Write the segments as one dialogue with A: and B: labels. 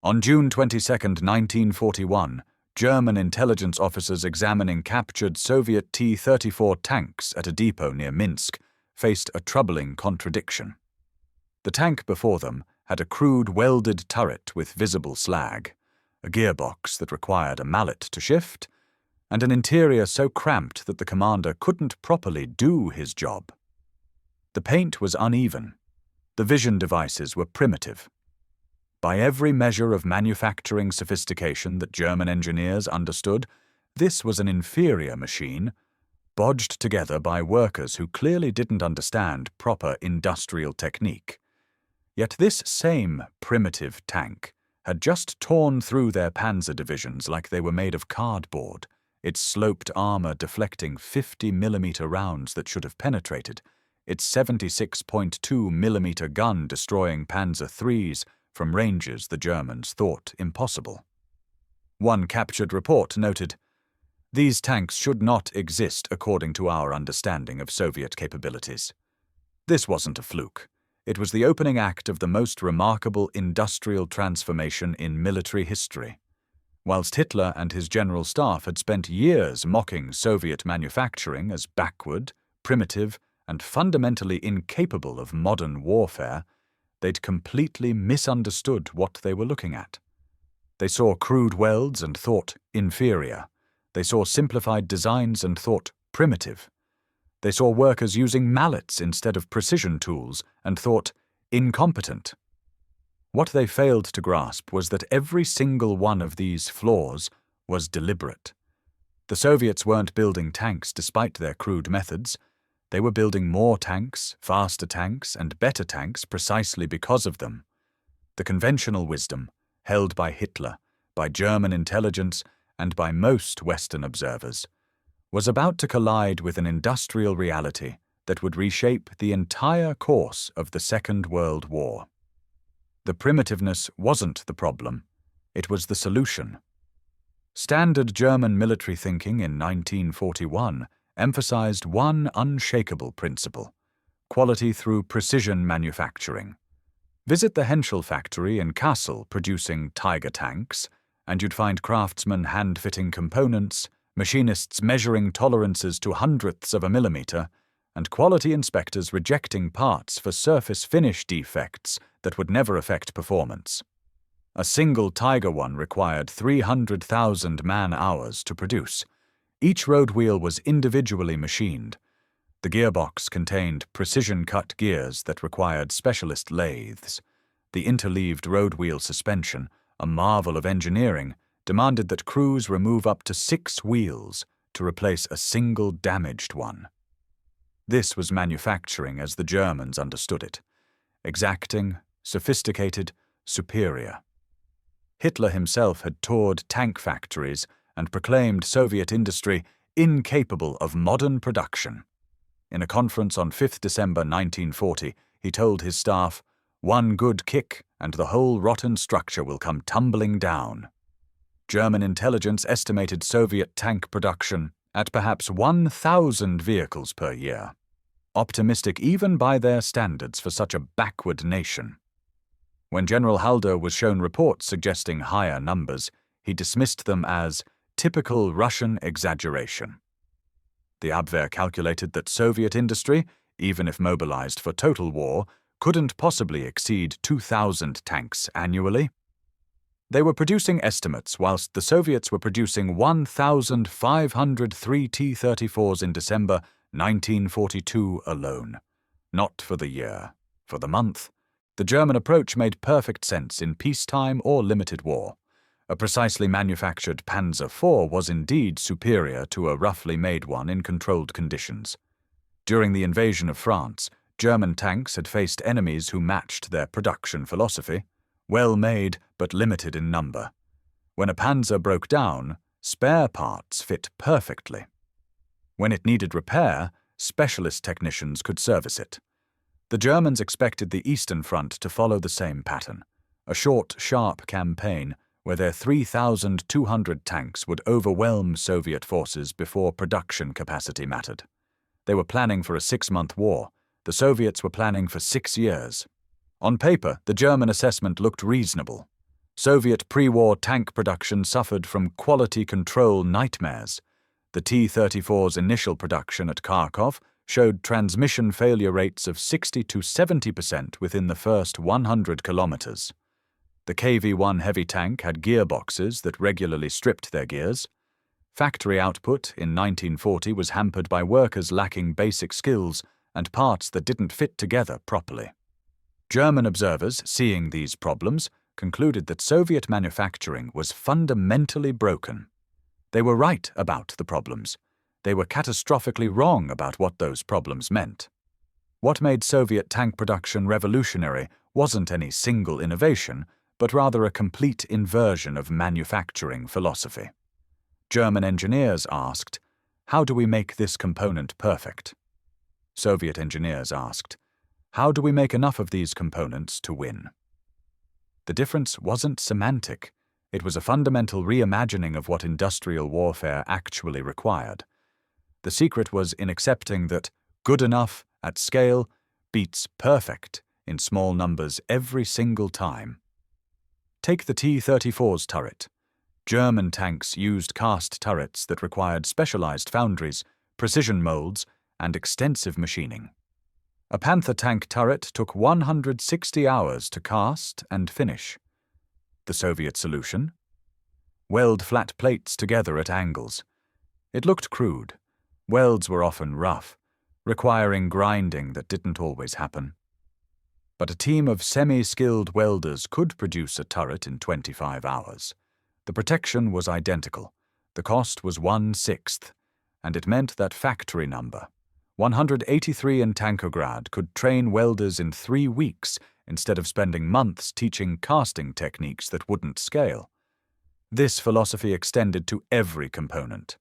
A: On June 22, 1941, German intelligence officers examining captured Soviet T-34 tanks at a depot near Minsk faced a troubling contradiction. The tank before them had a crude welded turret with visible slag, a gearbox that required a mallet to shift, and an interior so cramped that the commander couldn't properly do his job. The paint was uneven. The vision devices were primitive. By every measure of manufacturing sophistication that German engineers understood, this was an inferior machine, bodged together by workers who clearly didn't understand proper industrial technique. Yet this same primitive tank had just torn through their Panzer divisions like they were made of cardboard, its sloped armor deflecting 50mm rounds that should have penetrated, its 76.2mm gun destroying Panzer IIIs from ranges the Germans thought impossible. One captured report noted, "These tanks should not exist according to our understanding of Soviet capabilities." This wasn't a fluke. It was the opening act of the most remarkable industrial transformation in military history. Whilst Hitler and his general staff had spent years mocking Soviet manufacturing as backward, primitive, and fundamentally incapable of modern warfare, they'd completely misunderstood what they were looking at. They saw crude welds and thought inferior. They saw simplified designs and thought primitive. They saw workers using mallets instead of precision tools and thought incompetent. What they failed to grasp was that every single one of these flaws was deliberate. The Soviets weren't building tanks despite their crude methods. They were building more tanks, faster tanks, and better tanks precisely because of them. The conventional wisdom, held by Hitler, by German intelligence, and by most Western observers, was about to collide with an industrial reality that would reshape the entire course of the Second World War. The primitiveness wasn't the problem, it was the solution. Standard German military thinking in 1941 emphasized one unshakable principle: quality through precision manufacturing. Visit the Henschel factory in Kassel producing Tiger tanks, and you'd find craftsmen hand-fitting components, machinists measuring tolerances to hundredths of a millimeter, and quality inspectors rejecting parts for surface finish defects that would never affect performance. A single Tiger one required 300,000 man-hours to produce. Each road wheel was individually machined. The gearbox contained precision-cut gears that required specialist lathes. The interleaved road wheel suspension, a marvel of engineering, demanded that crews remove up to 6 wheels to replace a single damaged one. This was manufacturing as the Germans understood it: exacting, sophisticated, superior. Hitler himself had toured tank factories and proclaimed Soviet industry incapable of modern production. In a conference on 5 December 1940, he told his staff, "One good kick and the whole rotten structure will come tumbling down." German intelligence estimated Soviet tank production at perhaps 1,000 vehicles per year, optimistic even by their standards for such a backward nation. When General Halder was shown reports suggesting higher numbers, he dismissed them as typical Russian exaggeration. The Abwehr calculated that Soviet industry, even if mobilized for total war, couldn't possibly exceed 2,000 tanks annually. They were producing estimates whilst the Soviets were producing 1,503 T-34s in December 1942 alone. Not for the year, for the month. The German approach made perfect sense in peacetime or limited war. A precisely manufactured Panzer IV was indeed superior to a roughly made one in controlled conditions. During the invasion of France, German tanks had faced enemies who matched their production philosophy, well made but limited in number. When a Panzer broke down, spare parts fit perfectly. When it needed repair, specialist technicians could service it. The Germans expected the Eastern Front to follow the same pattern, a short, sharp campaign where their 3,200 tanks would overwhelm Soviet forces before production capacity mattered. They were planning for a 6-month war. The Soviets were planning for 6 years. On paper, the German assessment looked reasonable. Soviet pre-war tank production suffered from quality control nightmares. The T-34's initial production at Kharkov showed transmission failure rates of 60 to 70% within the first 100 kilometers. The KV-1 heavy tank had gearboxes that regularly stripped their gears. Factory output in 1940 was hampered by workers lacking basic skills and parts that didn't fit together properly. German observers, seeing these problems, concluded that Soviet manufacturing was fundamentally broken. They were right about the problems. They were catastrophically wrong about what those problems meant. What made Soviet tank production revolutionary wasn't any single innovation, but rather a complete inversion of manufacturing philosophy. German engineers asked, "How do we make this component perfect?" Soviet engineers asked, "How do we make enough of these components to win?" The difference wasn't semantic. It was a fundamental reimagining of what industrial warfare actually required. The secret was in accepting that good enough at scale beats perfect in small numbers every single time. Take the T-34's turret. German tanks used cast turrets that required specialized foundries, precision molds, and extensive machining. A Panzer tank turret took 160 hours to cast and finish. The Soviet solution? Weld flat plates together at angles. It looked crude. Welds were often rough, requiring grinding that didn't always happen. But a team of semi-skilled welders could produce a turret in 25 hours. The protection was identical. The cost was 1/6, and it meant that factory number 183 in Tankograd could train welders in 3 weeks instead of spending months teaching casting techniques that wouldn't scale. This philosophy extended to every component.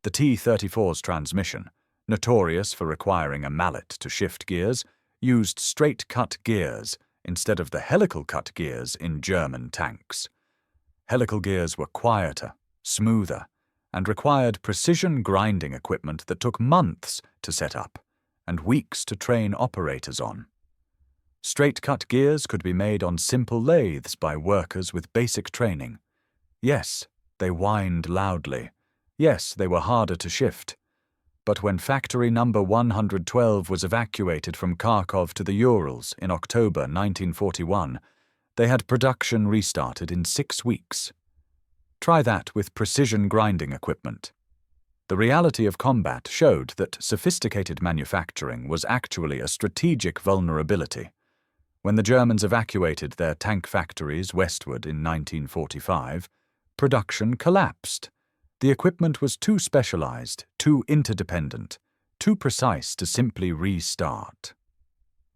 A: The T-34's transmission, notorious for requiring a mallet to shift gears, used straight-cut gears instead of the helical-cut gears in German tanks. Helical gears were quieter, smoother, and required precision grinding equipment that took months to set up and weeks to train operators on. Straight-cut gears could be made on simple lathes by workers with basic training. Yes, they whined loudly. Yes, they were harder to shift. But when factory number 112 was evacuated from Kharkov to the Urals in October 1941, they had production restarted in 6 weeks. Try that with precision grinding equipment. The reality of combat showed that sophisticated manufacturing was actually a strategic vulnerability. When the Germans evacuated their tank factories westward in 1945, production collapsed. The equipment was too specialized, too interdependent, too precise to simply restart.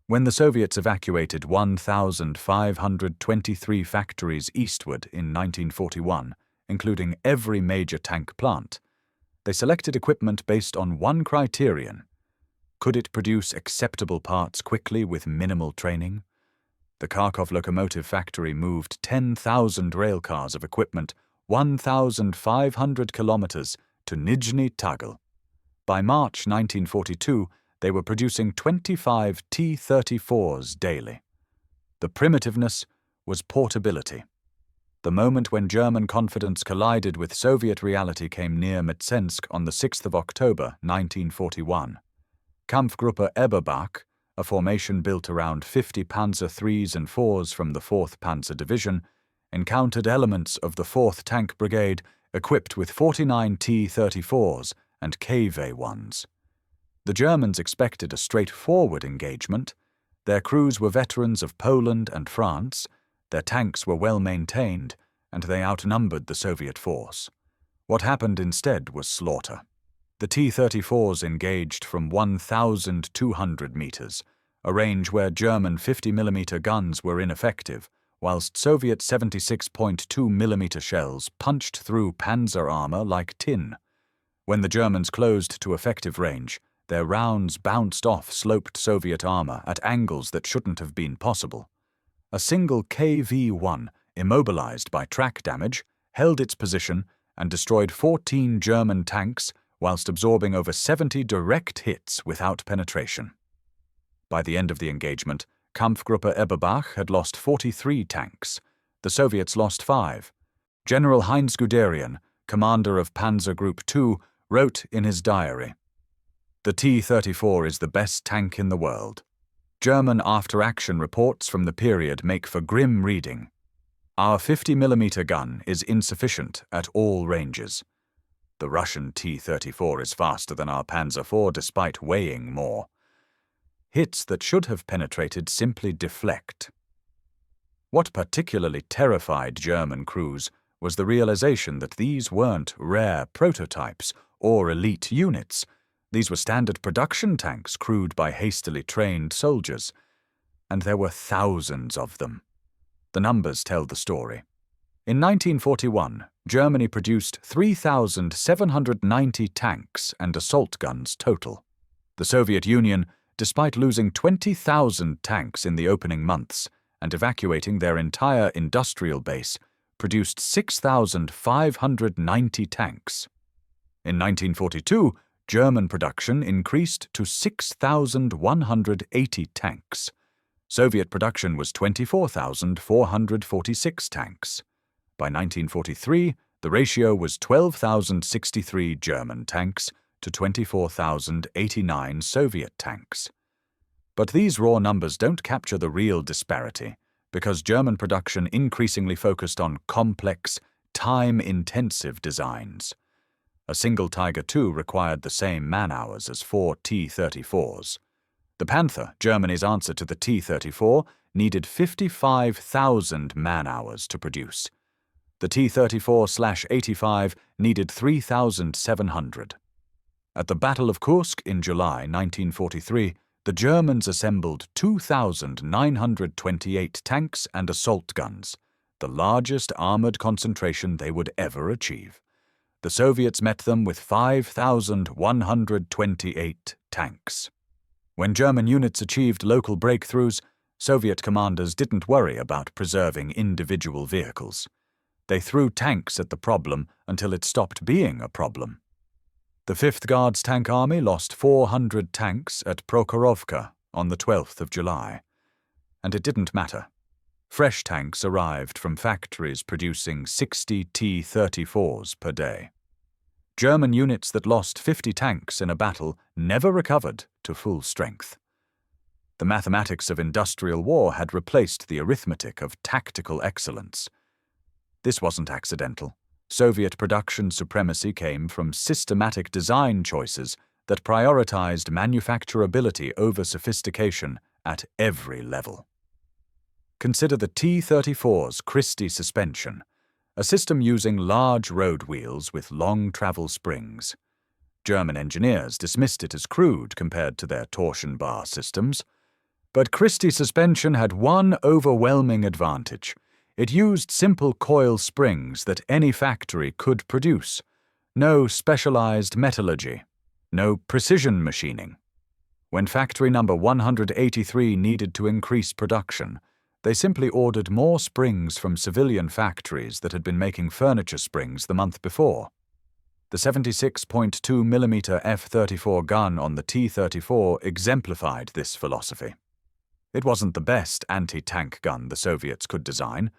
A: When the Soviets evacuated 1,523 factories eastward in 1941, including every major tank plant, they selected equipment based on one criterion: could it produce acceptable parts quickly with minimal training? The Kharkov locomotive factory moved 10,000 railcars of equipment 1,500 kilometers to Nizhny Tagil. By March 1942, they were producing 25 T-34s daily. The primitiveness was portability. The moment when German confidence collided with Soviet reality came near Mitsensk on the 6th of October 1941. Kampfgruppe Eberbach, a formation built around 50 Panzer IIIs and IVs from the 4th Panzer Division, encountered elements of the 4th Tank Brigade equipped with 49 T-34s and KV-1s. The Germans expected a straightforward engagement. Their crews were veterans of Poland and France, their tanks were well maintained, and they outnumbered the Soviet force. What happened instead was slaughter. The T-34s engaged from 1,200 meters, a range where German 50mm guns were ineffective, whilst Soviet 76.2mm shells punched through Panzer armor like tin. When the Germans closed to effective range, their rounds bounced off sloped Soviet armor at angles that shouldn't have been possible. A single KV-1, immobilized by track damage, held its position and destroyed 14 German tanks whilst absorbing over 70 direct hits without penetration. By the end of the engagement, Kampfgruppe Eberbach had lost 43 tanks. The Soviets lost 5. General Heinz Guderian, commander of Panzer Group II, wrote in his diary, "The T-34 is the best tank in the world. German after-action reports from the period make for grim reading. Our 50mm gun is insufficient at all ranges. The Russian T-34 is faster than our Panzer IV despite weighing more. Hits that should have penetrated simply deflect." What particularly terrified German crews was the realization that these weren't rare prototypes or elite units. These were standard production tanks crewed by hastily trained soldiers, and there were thousands of them. The numbers tell the story. In 1941, Germany produced 3,790 tanks and assault guns total. The Soviet Union, despite losing 20,000 tanks in the opening months and evacuating their entire industrial base, produced 6,590 tanks. In 1942, German production increased to 6,180 tanks. Soviet production was 24,446 tanks. By 1943, the ratio was 12,063 German tanks to 24,089 Soviet tanks. But these raw numbers don't capture the real disparity, because German production increasingly focused on complex, time-intensive designs. A single Tiger II required the same man-hours as 4 T-34s. The Panther, Germany's answer to the T-34, needed 55,000 man-hours to produce. The T-34/85 needed 3,700. At the Battle of Kursk in July 1943, the Germans assembled 2,928 tanks and assault guns, the largest armored concentration they would ever achieve. The Soviets met them with 5,128 tanks. When German units achieved local breakthroughs, Soviet commanders didn't worry about preserving individual vehicles. They threw tanks at the problem until it stopped being a problem. The 5th Guards Tank Army lost 400 tanks at Prokhorovka on the 12th of July. And it didn't matter. Fresh tanks arrived from factories producing 60 T-34s per day. German units that lost 50 tanks in a battle never recovered to full strength. The mathematics of industrial war had replaced the arithmetic of tactical excellence. This wasn't accidental. Soviet production supremacy came from systematic design choices that prioritized manufacturability over sophistication at every level. Consider the T-34's Christie suspension, a system using large road wheels with long travel springs. German engineers dismissed it as crude compared to their torsion bar systems. But Christie suspension had one overwhelming advantage. It used simple coil springs that any factory could produce. No specialized metallurgy. No precision machining. When factory number 183 needed to increase production, they simply ordered more springs from civilian factories that had been making furniture springs the month before. The 76.2mm F-34 gun on the T-34 exemplified this philosophy. It wasn't the best anti-tank gun the Soviets could design.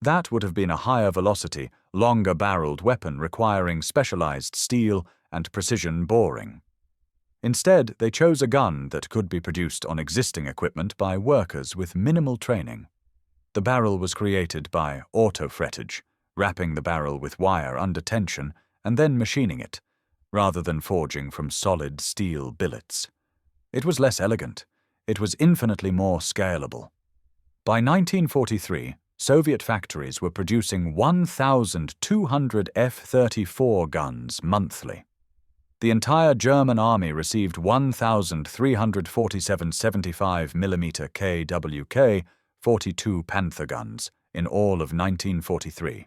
A: That would have been a higher velocity, longer-barreled weapon requiring specialized steel and precision boring. Instead, they chose a gun that could be produced on existing equipment by workers with minimal training. The barrel was created by auto-frettage, wrapping the barrel with wire under tension and then machining it, rather than forging from solid steel billets. It was less elegant. It was infinitely more scalable. By 1943, Soviet factories were producing 1,200 F-34 guns monthly. The entire German army received 1,347 75mm KWK 42 Panther guns in all of 1943.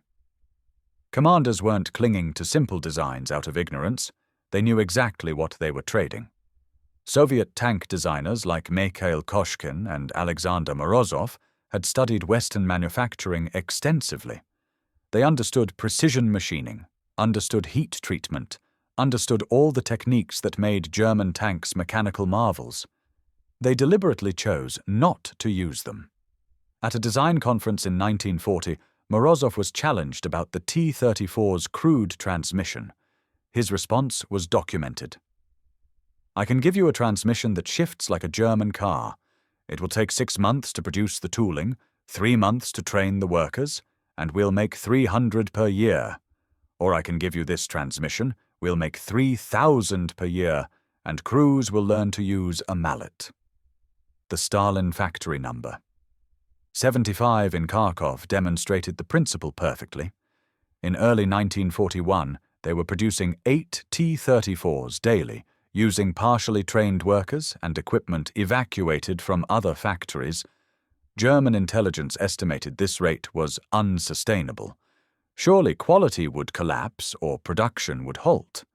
A: Commanders weren't clinging to simple designs out of ignorance. They knew exactly what they were trading. Soviet tank designers like Mikhail Koshkin and Alexander Morozov had studied Western manufacturing extensively. They understood precision machining, understood heat treatment, understood all the techniques that made German tanks mechanical marvels. They deliberately chose not to use them. At a design conference in 1940, Morozov was challenged about the T-34's crude transmission. His response was documented. "I can give you a transmission that shifts like a German car. It will take 6 months to produce the tooling, 3 months to train the workers, and we'll make 300 per year. Or I can give you this transmission, we'll make 3,000 per year, and crews will learn to use a mallet." The Stalin factory number. 75 in Kharkov demonstrated the principle perfectly. In early 1941, they were producing 8 T-34s daily, using partially trained workers and equipment evacuated from other factories. German intelligence estimated this rate was unsustainable. Surely quality would collapse or production would halt.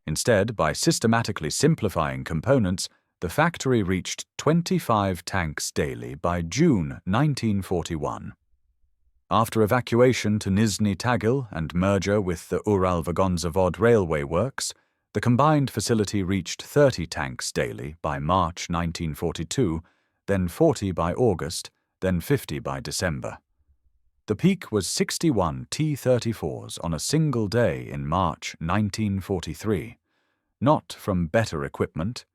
A: Instead, by systematically simplifying components, the factory reached 25 tanks daily by June 1941. After evacuation to Nizhny Tagil and merger with the Ural-Vagonzavod railway works, the combined facility reached 30 tanks daily by March 1942, then 40 by August, then 50 by December. The peak was 61 T-34s on a single day in March 1943, not from better equipment,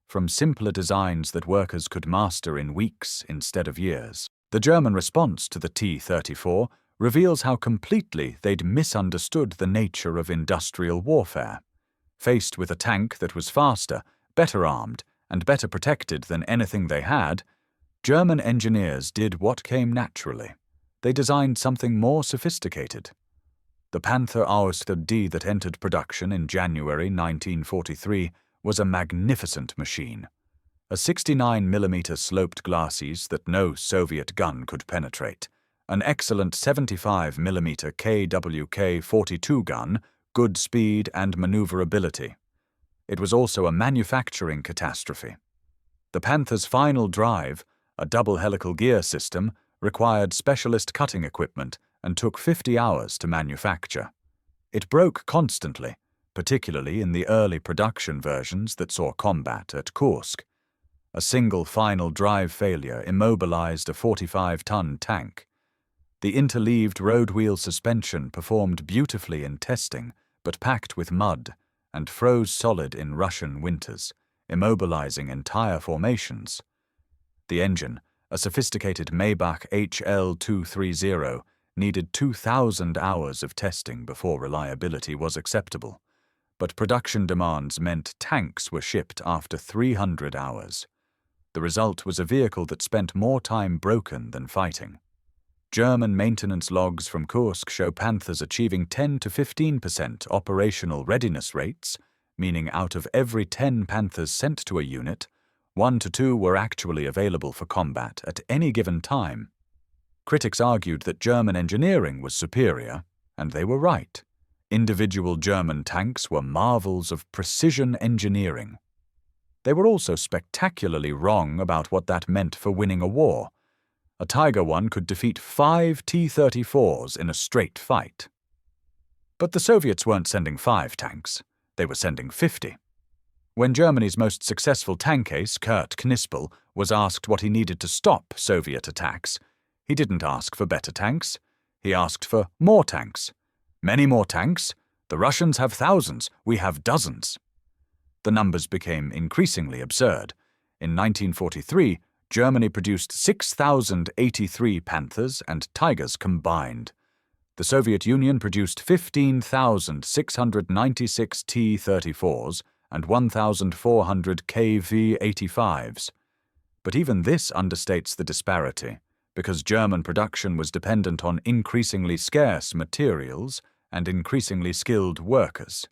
A: from simpler designs that workers could master in weeks instead of years. The German response to the T-34 reveals how completely they'd misunderstood the nature of industrial warfare. Faced with a tank that was faster, better armed, and better protected than anything they had, German engineers did what came naturally. They designed something more sophisticated. The Panzer Ausf D that entered production in January 1943 was a magnificent machine. A 69mm sloped glacis that no Soviet gun could penetrate, an excellent 75mm KWK-42 gun, good speed and maneuverability. It was also a manufacturing catastrophe. The Panther's final drive, a double helical gear system, required specialist cutting equipment and took 50 hours to manufacture. It broke constantly, particularly in the early production versions that saw combat at Kursk. A single final drive failure immobilized a 45-ton tank. The interleaved road wheel suspension performed beautifully in testing, but packed with mud, and froze solid in Russian winters, immobilizing entire formations. The engine, a sophisticated Maybach HL230, needed 2,000 hours of testing before reliability was acceptable. But production demands meant tanks were shipped after 300 hours. The result was a vehicle that spent more time broken than fighting. German maintenance logs from Kursk show Panthers achieving 10 to 15% operational readiness rates, meaning out of every 10 Panthers sent to a unit, 1 to 2 were actually available for combat at any given time. Critics argued that German engineering was superior, and they were right. Individual German tanks were marvels of precision engineering. They were also spectacularly wrong about what that meant for winning a war. A Tiger I could defeat 5 T-34s in a straight fight. But the Soviets weren't sending 5 tanks. They were sending 50. When Germany's most successful tank ace, Kurt Knispel, was asked what he needed to stop Soviet attacks, he didn't ask for better tanks. He asked for more tanks. Many more tanks? The Russians have thousands, we have dozens. The numbers became increasingly absurd. In 1943, Germany produced 6,083 Panthers and Tigers combined. The Soviet Union produced 15,696 T-34s and 1,400 KV-85s. But even this understates the disparity, because German production was dependent on increasingly scarce materials and increasingly skilled workers.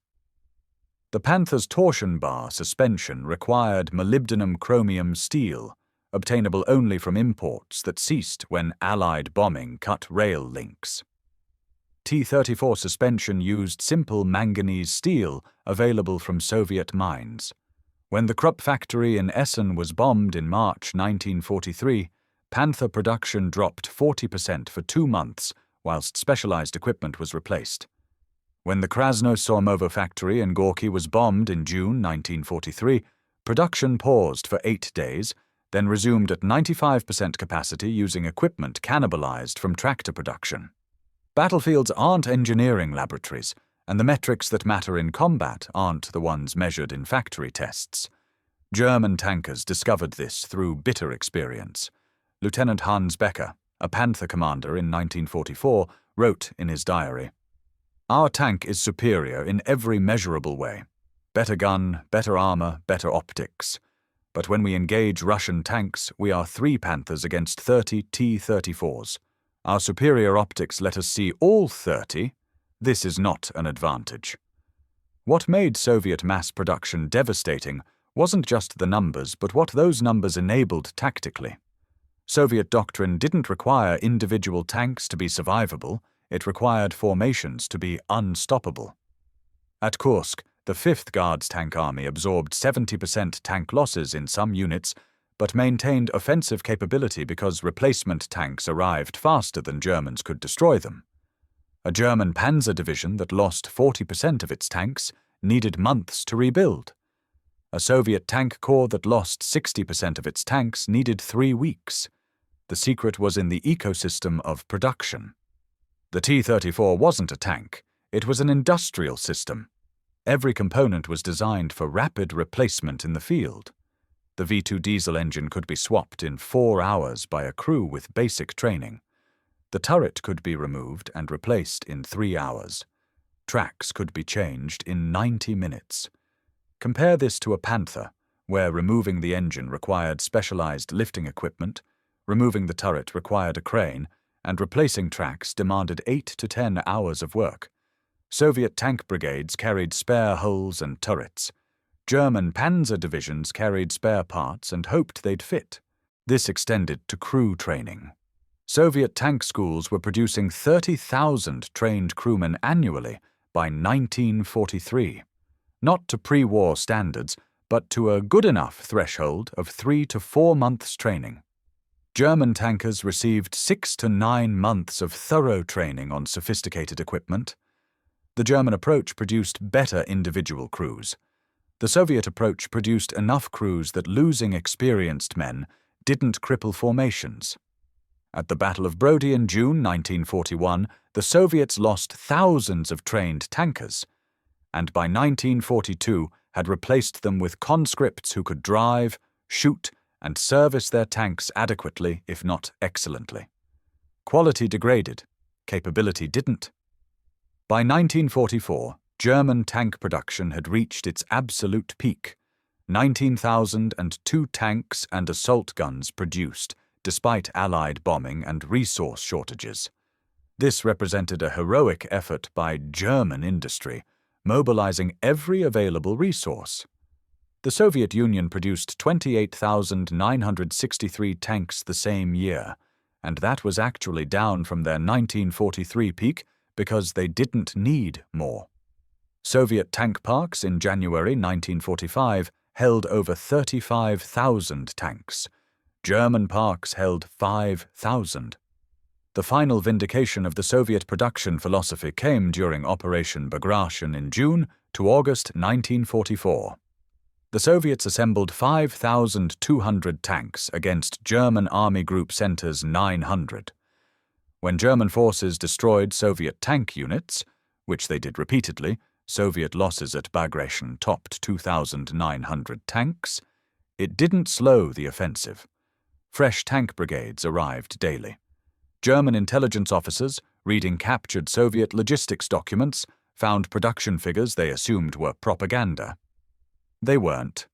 A: The Panther's torsion bar suspension required molybdenum-chromium steel, obtainable only from imports that ceased when Allied bombing cut rail links. T-34 suspension used simple manganese steel available from Soviet mines. When the Krupp factory in Essen was bombed in March 1943, Panther production dropped 40% for 2 months, whilst specialized equipment was replaced. When the Krasno-Sormovo factory in Gorky was bombed in June 1943, production paused for 8 days, then resumed at 95% capacity using equipment cannibalized from tractor production. Battlefields aren't engineering laboratories, and the metrics that matter in combat aren't the ones measured in factory tests. German tankers discovered this through bitter experience. Lieutenant Hans Becker, a Panther commander in 1944, wrote in his diary, "Our tank is superior in every measurable way. Better gun, better armor, better optics. But when we engage Russian tanks, we are 3 Panthers against 30 T-34s. Our superior optics let us see all 30. This is not an advantage." What made Soviet mass production devastating wasn't just the numbers, but what those numbers enabled tactically. Soviet doctrine didn't require individual tanks to be survivable, it required formations to be unstoppable. At Kursk, the 5th Guards Tank Army absorbed 70% tank losses in some units, but maintained offensive capability because replacement tanks arrived faster than Germans could destroy them. A German Panzer division that lost 40% of its tanks needed months to rebuild. A Soviet tank corps that lost 60% of its tanks needed 3 weeks. The secret was in the ecosystem of production. The T-34 wasn't a tank, it was an industrial system. Every component was designed for rapid replacement in the field. The V2 diesel engine could be swapped in 4 hours by a crew with basic training. The turret could be removed and replaced in 3 hours. Tracks could be changed in 90 minutes. Compare this to a Panther, where removing the engine required specialized lifting equipment, removing the turret required a crane, and replacing tracks demanded 8 to 10 hours of work. Soviet tank brigades carried spare hulls and turrets. German Panzer divisions carried spare parts and hoped they'd fit. This extended to crew training. Soviet tank schools were producing 30,000 trained crewmen annually by 1943. Not to pre-war standards, but to a good enough threshold of 3 to 4 months training. German tankers received 6 to 9 months of thorough training on sophisticated equipment. The German approach produced better individual crews. The Soviet approach produced enough crews that losing experienced men didn't cripple formations. At the Battle of Brody in June 1941, the Soviets lost thousands of trained tankers, and by 1942 had replaced them with conscripts who could drive, shoot, and service their tanks adequately, if not excellently. Quality degraded, capability didn't. By 1944, German tank production had reached its absolute peak. 19,002 tanks and assault guns produced, despite Allied bombing and resource shortages. This represented a heroic effort by German industry, mobilizing every available resource. The Soviet Union produced 28,963 tanks the same year, and that was actually down from their 1943 peak because they didn't need more. Soviet tank parks in January 1945 held over 35,000 tanks. German parks held 5,000. The final vindication of the Soviet production philosophy came during Operation Bagration in June to August 1944. The Soviets assembled 5,200 tanks against German Army Group Center's 900. When German forces destroyed Soviet tank units, which they did repeatedly, Soviet losses at Bagration topped 2,900 tanks. It didn't slow the offensive. Fresh tank brigades arrived daily. German intelligence officers, reading captured Soviet logistics documents, found production figures they assumed were propaganda. They weren't.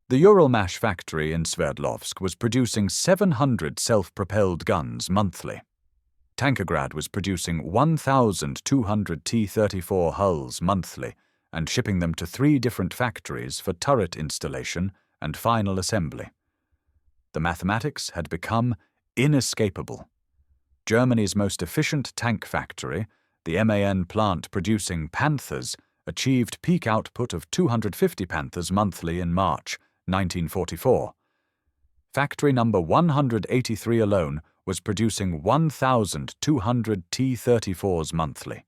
A: The Uralmash factory in Sverdlovsk was producing 700 self-propelled guns monthly. Tankograd was producing 1,200 T-34 hulls monthly and shipping them to 3 different factories for turret installation and final assembly. The mathematics had become inescapable. Germany's most efficient tank factory, the MAN plant producing Panthers, achieved peak output of 250 Panthers monthly in March 1944. Factory number 183 alone was producing 1,200 T-34s monthly.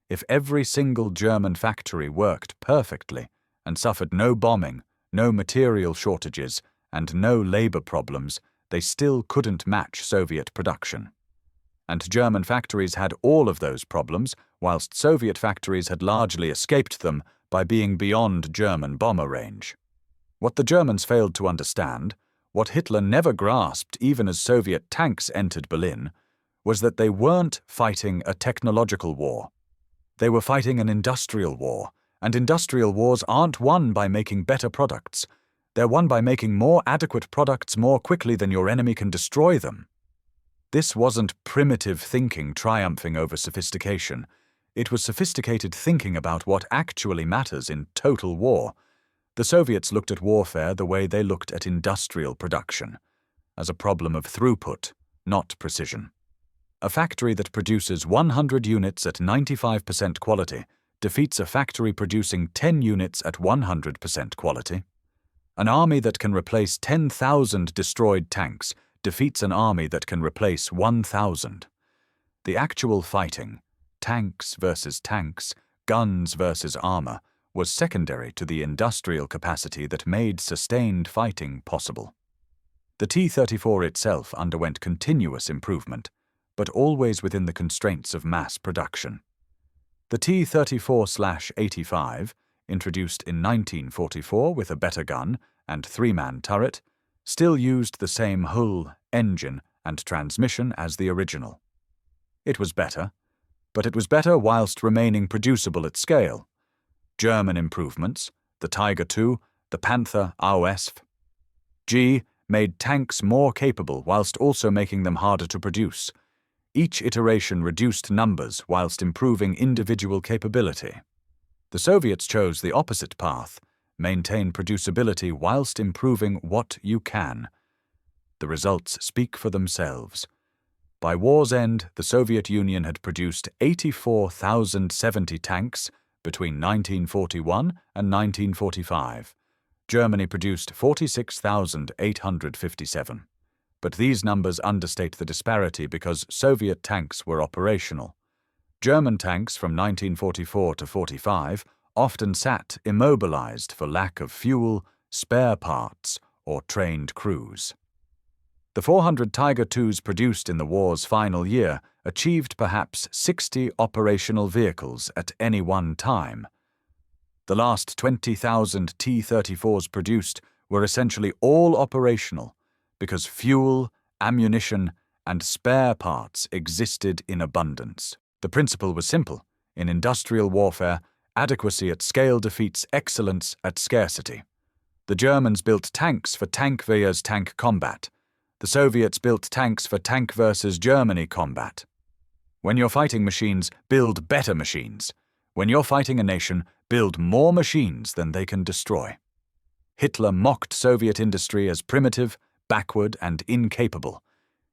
A: If every single German factory worked perfectly and suffered no bombing, no material shortages, and no labor problems, they still couldn't match Soviet production. and German factories had all of those problems, whilst Soviet factories had largely escaped them by being beyond German bomber range. What the Germans failed to understand, what Hitler never grasped even as Soviet tanks entered Berlin, was that they weren't fighting a technological war. They were fighting an industrial war, and industrial wars aren't won by making better products. They're won by making more adequate products more quickly than your enemy can destroy them. This wasn't primitive thinking triumphing over sophistication. It was sophisticated thinking about what actually matters in total war. The Soviets looked at warfare the way they looked at industrial production, as a problem of throughput, not precision. A factory that produces 100 units at 95% quality defeats a factory producing 10 units at 100% quality. An army that can replace 10,000 destroyed tanks defeats an army that can replace 1,000. The actual fighting, tanks versus tanks, guns versus armor, was secondary to the industrial capacity that made sustained fighting possible. The T-34 itself underwent continuous improvement, but always within the constraints of mass production. The T-34/85, introduced in 1944 with a better gun and three-man turret, still used the same hull, engine, and transmission as the original. It was better, but it was better whilst remaining producible at scale. German improvements, the Tiger II, the Panther AOSF, made tanks more capable whilst also making them harder to produce. Each iteration reduced numbers whilst improving individual capability. The Soviets chose the opposite path, maintain producibility whilst improving what you can. The results speak for themselves. By war's end, the Soviet Union had produced 84,070 tanks between 1941 and 1945. Germany produced 46,857. But these numbers understate the disparity because Soviet tanks were operational. German tanks from 1944 to 45 often sat immobilized for lack of fuel, spare parts, or trained crews. The 400 Tiger IIs produced in the war's final year achieved perhaps 60 operational vehicles at any one time. The last 20,000 T-34s produced were essentially all operational because fuel, ammunition, and spare parts existed in abundance. The principle was simple. In industrial warfare, adequacy at scale defeats excellence at scarcity. The Germans built tanks for tank versus tank combat. The Soviets built tanks for tank versus Germany combat. When you're fighting machines, build better machines. When you're fighting a nation, build more machines than they can destroy. Hitler mocked Soviet industry as primitive, backward, and incapable.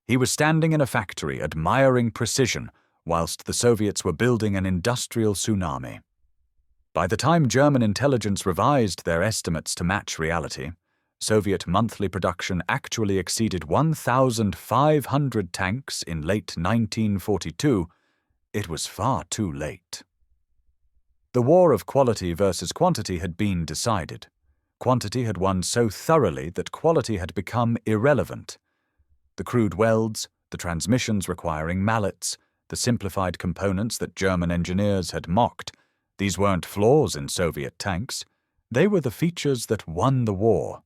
A: He was standing in a factory admiring precision, whilst the Soviets were building an industrial tsunami. By the time German intelligence revised their estimates to match reality, Soviet monthly production actually exceeded 1,500 tanks in late 1942. It was far too late. The war of quality versus quantity had been decided. Quantity had won so thoroughly that quality had become irrelevant. The crude welds, the transmissions requiring mallets, the simplified components that German engineers had mocked, these weren't flaws in Soviet tanks. They were the features that won the war.